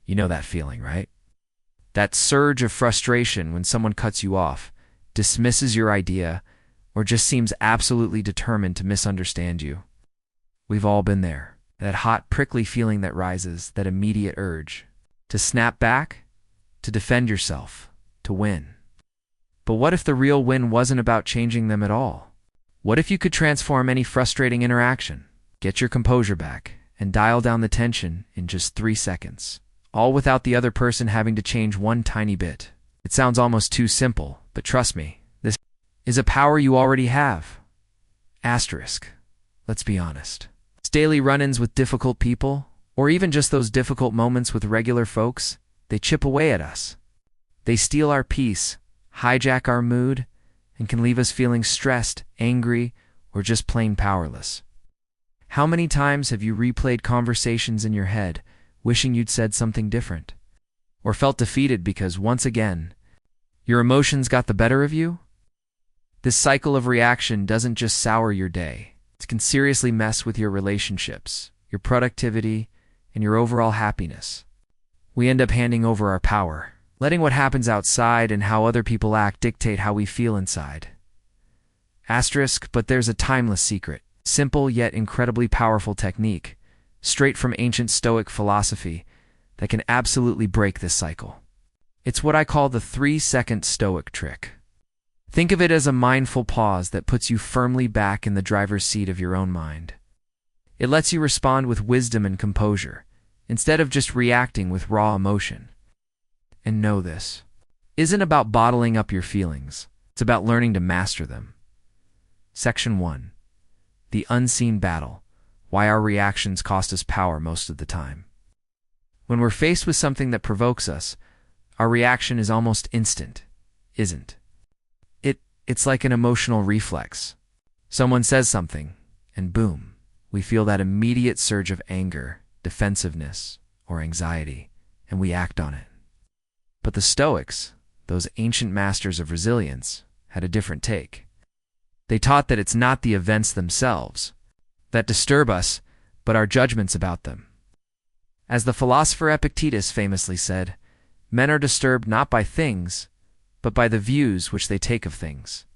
You know that feeling, right? That surge of frustration when someone cuts you off, dismisses your idea, or just seems absolutely determined to misunderstand you. We've all been there. That hot, prickly feeling that rises, that immediate urge. To snap back, to defend yourself, to win. But what if the real win wasn't about changing them at all? What if you could transform any frustrating interaction, get your composure back, and dial down the tension in just 3 seconds, all without the other person having to change one tiny bit? It sounds almost too simple, but trust me, this is a power you already have. Asterisk. Let's be honest. Daily run-ins with difficult people, or even just those difficult moments with regular folks, they chip away at us. They steal our peace, hijack our mood, and can leave us feeling stressed, angry, or just plain powerless. How many times have you replayed conversations in your head, wishing you'd said something different? Or felt defeated because, once again, your emotions got the better of you? This cycle of reaction doesn't just sour your day. It can seriously mess with your relationships, your productivity, and your overall happiness. We end up handing over our power, letting what happens outside and how other people act dictate how we feel inside. Asterisk, but there's a timeless secret, simple yet incredibly powerful technique, straight from ancient Stoic philosophy, that can absolutely break this cycle. It's what I call the 3-second Stoic trick. Think of it as a mindful pause that puts you firmly back in the driver's seat of your own mind. It lets you respond with wisdom and composure, instead of just reacting with raw emotion. And know this isn't about bottling up your feelings. It's about learning to master them. Section 1. The unseen battle. Why our reactions cost us power most of the time. When we're faced with something that provokes us, our reaction is almost instant, isn't? It's like an emotional reflex. Someone says something, and boom, we feel that immediate surge of anger, defensiveness, or anxiety, and we act on it. But the Stoics, those ancient masters of resilience, had a different take. They taught that it's not the events themselves that disturb us, but our judgments about them. As the philosopher Epictetus famously said, men are disturbed not by things, but by the views which they take of things.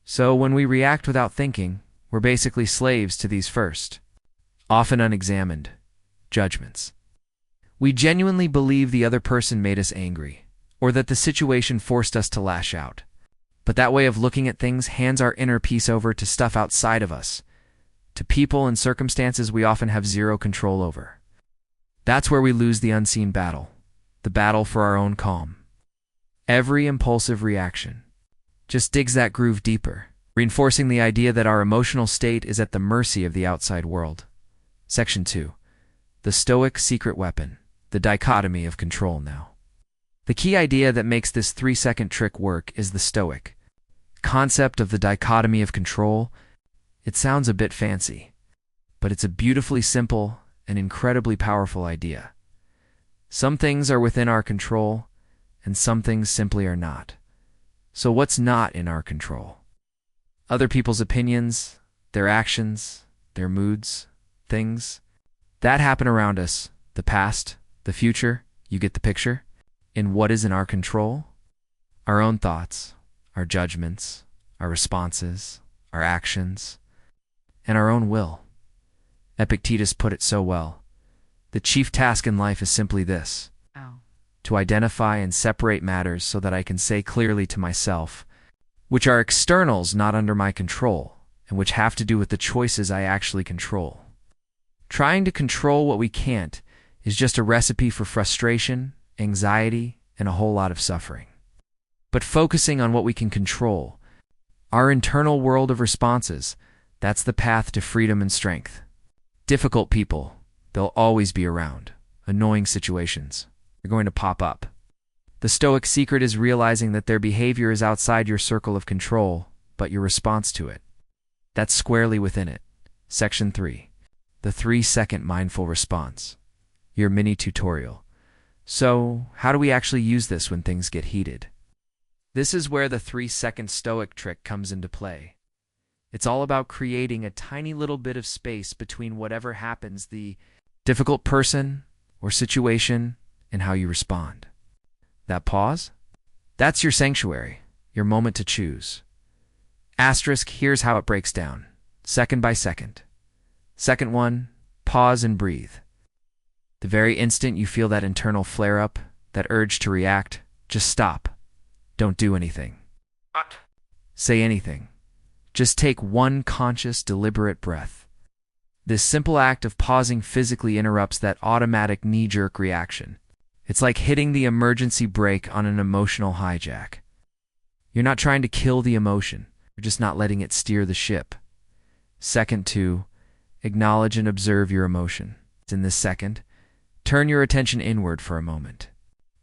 So when we react without thinking, we're basically slaves to these first, often unexamined, judgments. We genuinely believe the other person made us angry, or that the situation forced us to lash out. But that way of looking at things hands our inner peace over to stuff outside of us, to people and circumstances we often have zero control over. That's where we lose the unseen battle, the battle for our own calm. Every impulsive reaction just digs that groove deeper, reinforcing the idea that our emotional state is at the mercy of the outside world. Section 2. The Stoic secret weapon, the dichotomy of control now. The key idea that makes this 3-second trick work is the Stoic concept of the dichotomy of control. It sounds a bit fancy, but it's a beautifully simple and incredibly powerful idea. Some things are within our control, and some things simply are not. So what's not in our control? Other people's opinions, their actions, their moods, things that happen around us, the past, the future, you get the picture? And what is in our control? Our own thoughts, our judgments, our responses, our actions, and our own will. Epictetus put it so well. The chief task in life is simply this: to identify and separate matters so that I can say clearly to myself, which are externals not under my control, and which have to do with the choices I actually control. Trying to control what we can't is just a recipe for frustration, anxiety, and a whole lot of suffering. But focusing on what we can control, our internal world of responses, that's the path to freedom and strength. Difficult people, they'll always be around. Annoying situations, they're going to pop up. The Stoic secret is realizing that their behavior is outside your circle of control, but your response to it, that's squarely within it. Section 3. The 3-second mindful response. Your mini tutorial. So, how do we actually use this when things get heated? This is where the 3-second Stoic trick comes into play. It's all about creating a tiny little bit of space between whatever happens, the difficult person or situation, in how you respond. That pause? That's your sanctuary, your moment to choose. Asterisk, here's how it breaks down, second by second. Second one, pause and breathe. The very instant you feel that internal flare-up, that urge to react, just stop. Don't do anything. What? Say anything. Just take one conscious, deliberate breath. This simple act of pausing physically interrupts that automatic knee-jerk reaction. It's like hitting the emergency brake on an emotional hijack. You're not trying to kill the emotion. You're just not letting it steer the ship. Second two, acknowledge and observe your emotion. In this second, turn your attention inward for a moment.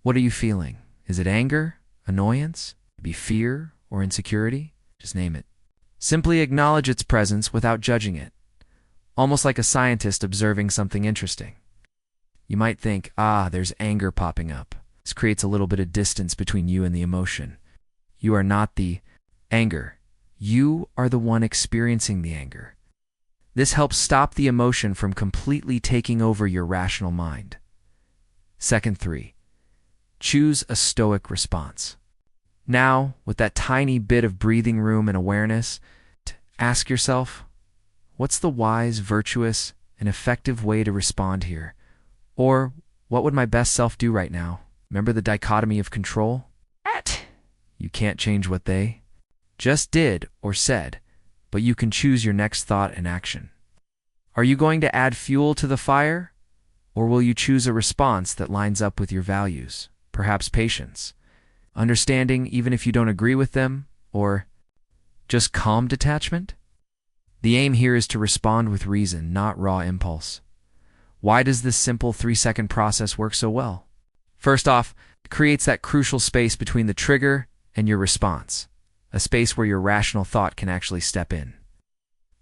What are you feeling? Is it anger, annoyance, maybe fear, or insecurity? Just name it. Simply acknowledge its presence without judging it, almost like a scientist observing something interesting. You might think, there's anger popping up. This creates a little bit of distance between you and the emotion. You are not the anger. You are the one experiencing the anger. This helps stop the emotion from completely taking over your rational mind. Second three, choose a stoic response. Now, with that tiny bit of breathing room and awareness, ask yourself, what's the wise, virtuous, and effective way to respond here? Or, what would my best self do right now? Remember the dichotomy of control? You can't change what they just did or said, but you can choose your next thought and action. Are you going to add fuel to the fire? Or will you choose a response that lines up with your values? Perhaps patience, understanding even if you don't agree with them, or just calm detachment? The aim here is to respond with reason, not raw impulse. Why does this simple 3-second process work so well? First off, it creates that crucial space between the trigger and your response, a space where your rational thought can actually step in.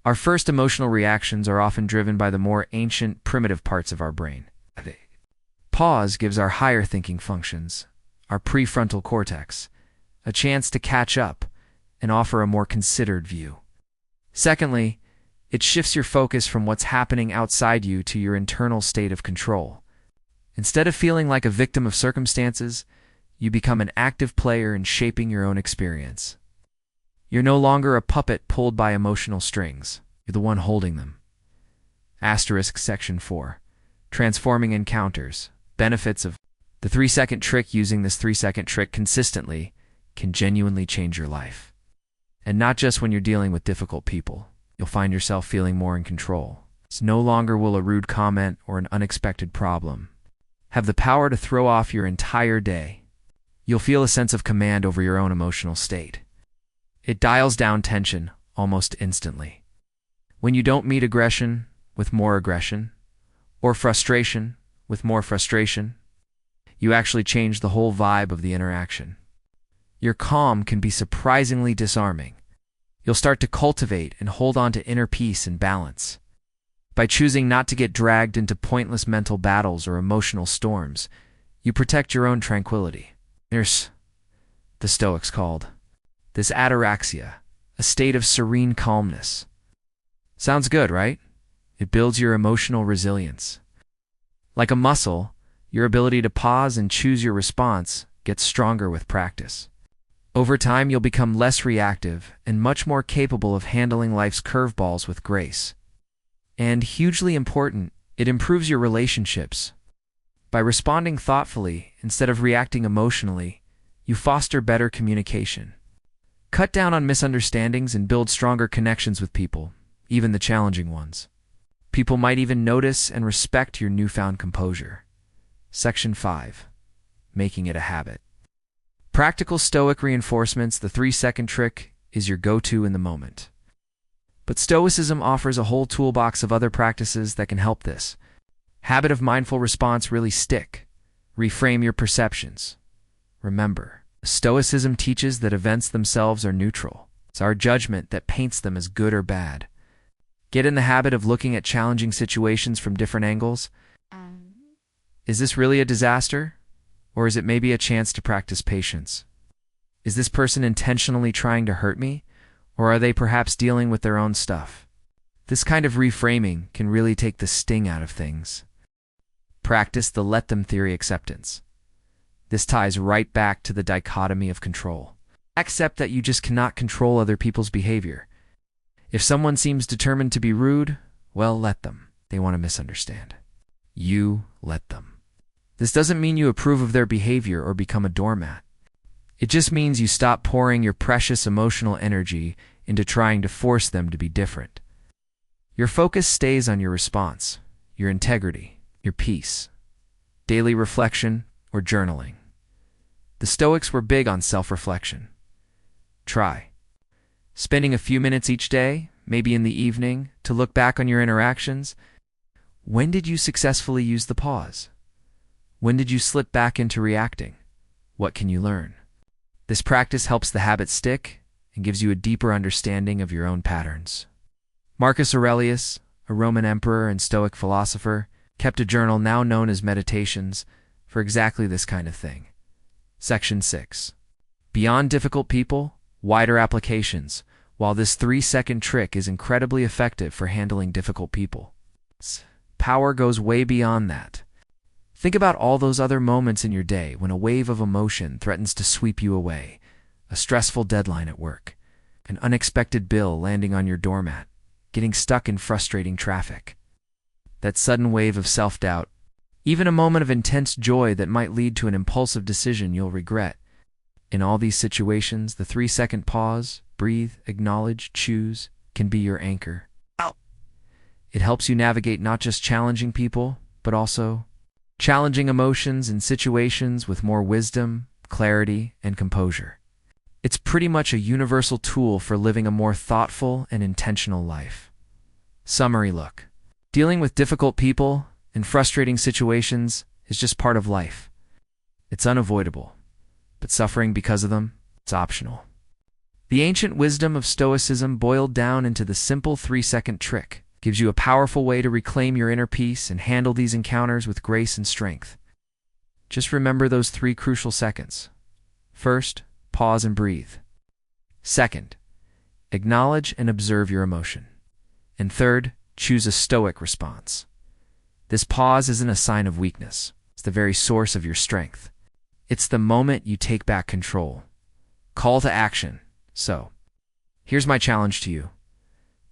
Our first emotional reactions are often driven by the more ancient, primitive parts of our brain. Pause gives our higher thinking functions, our prefrontal cortex, a chance to catch up and offer a more considered view. Secondly, it shifts your focus from what's happening outside you to your internal state of control. Instead of feeling like a victim of circumstances, you become an active player in shaping your own experience. You're no longer a puppet pulled by emotional strings. You're the one holding them. Asterisk section 4. Transforming encounters. Benefits of the 3-second trick. Using this 3-second trick consistently can genuinely change your life. And not just when you're dealing with difficult people. You'll find yourself feeling more in control. It's no longer will a rude comment or an unexpected problem have the power to throw off your entire day. You'll feel a sense of command over your own emotional state. It dials down tension almost instantly. When you don't meet aggression with more aggression, or frustration with more frustration, you actually change the whole vibe of the interaction. Your calm can be surprisingly disarming. You'll start to cultivate and hold on to inner peace and balance. By choosing not to get dragged into pointless mental battles or emotional storms, you protect your own tranquility. There's the Stoics called this ataraxia, a state of serene calmness. Sounds good, right? It builds your emotional resilience. Like a muscle, your ability to pause and choose your response gets stronger with practice. Over time, you'll become less reactive and much more capable of handling life's curveballs with grace. And hugely important, it improves your relationships. By responding thoughtfully instead of reacting emotionally, you foster better communication. Cut down on misunderstandings and build stronger connections with people, even the challenging ones. People might even notice and respect your newfound composure. Section 5. Making it a habit. Practical Stoic reinforcements. The 3-second trick is your go-to in the moment. But Stoicism offers a whole toolbox of other practices that can help this. Habit of mindful response really stick. Reframe your perceptions. Remember, Stoicism teaches that events themselves are neutral. It's our judgment that paints them as good or bad. Get in the habit of looking at challenging situations from different angles. Is this really a disaster? Or is it maybe a chance to practice patience? Is this person intentionally trying to hurt me? Or are they perhaps dealing with their own stuff? This kind of reframing can really take the sting out of things. Practice the let them theory acceptance. This ties right back to the dichotomy of control. Accept that you just cannot control other people's behavior. If someone seems determined to be rude, well, let them. They want to misunderstand. You let them. This doesn't mean you approve of their behavior or become a doormat. It just means you stop pouring your precious emotional energy into trying to force them to be different. Your focus stays on your response, your integrity, your peace, daily reflection, or journaling. The Stoics were big on self-reflection. Try spending a few minutes each day, maybe in the evening, to look back on your interactions. When did you successfully use the pause? When did you slip back into reacting? What can you learn? This practice helps the habit stick and gives you a deeper understanding of your own patterns. Marcus Aurelius, a Roman emperor and Stoic philosopher, kept a journal now known as Meditations for exactly this kind of thing. Section 6. Beyond difficult people, wider applications. While this 3-second trick is incredibly effective for handling difficult people, power goes way beyond that. Think about all those other moments in your day when a wave of emotion threatens to sweep you away. A stressful deadline at work, an unexpected bill landing on your doormat, getting stuck in frustrating traffic. That sudden wave of self-doubt, even a moment of intense joy that might lead to an impulsive decision you'll regret. In all these situations, the 3-second pause, breathe, acknowledge, choose, can be your anchor. It helps you navigate not just challenging people, but also challenging emotions and situations with more wisdom, clarity, and composure. It's pretty much a universal tool for living a more thoughtful and intentional life. Summary look. Dealing with difficult people and frustrating situations is just part of life. It's unavoidable, but suffering because of them, it's optional. The ancient wisdom of Stoicism boiled down into the simple 3-second trick gives you a powerful way to reclaim your inner peace and handle these encounters with grace and strength. Just remember those 3 crucial seconds. First, pause and breathe. Second, acknowledge and observe your emotion. And third, choose a stoic response. This pause isn't a sign of weakness. It's the very source of your strength. It's the moment you take back control. Call to action. So, here's my challenge to you.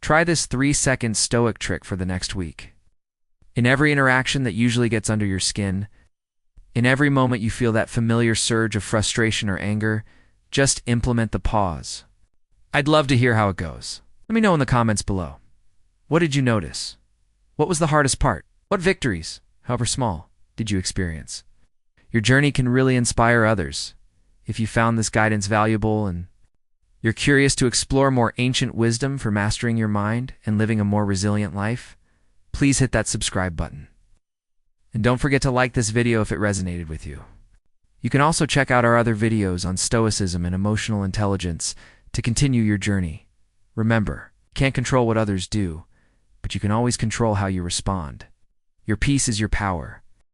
Try this 3-second stoic trick for the next week. In every interaction that usually gets under your skin, in every moment you feel that familiar surge of frustration or anger, just implement the pause. I'd love to hear how it goes. Let me know in the comments below. What did you notice? What was the hardest part? What victories, however small, did you experience? Your journey can really inspire others. If you found this guidance valuable and you're curious to explore more ancient wisdom for mastering your mind and living a more resilient life, please hit that subscribe button. And don't forget to like this video if it resonated with you. You can also check out our other videos on Stoicism and emotional intelligence to continue your journey. Remember, you can't control what others do, but you can always control how you respond. Your peace is your power,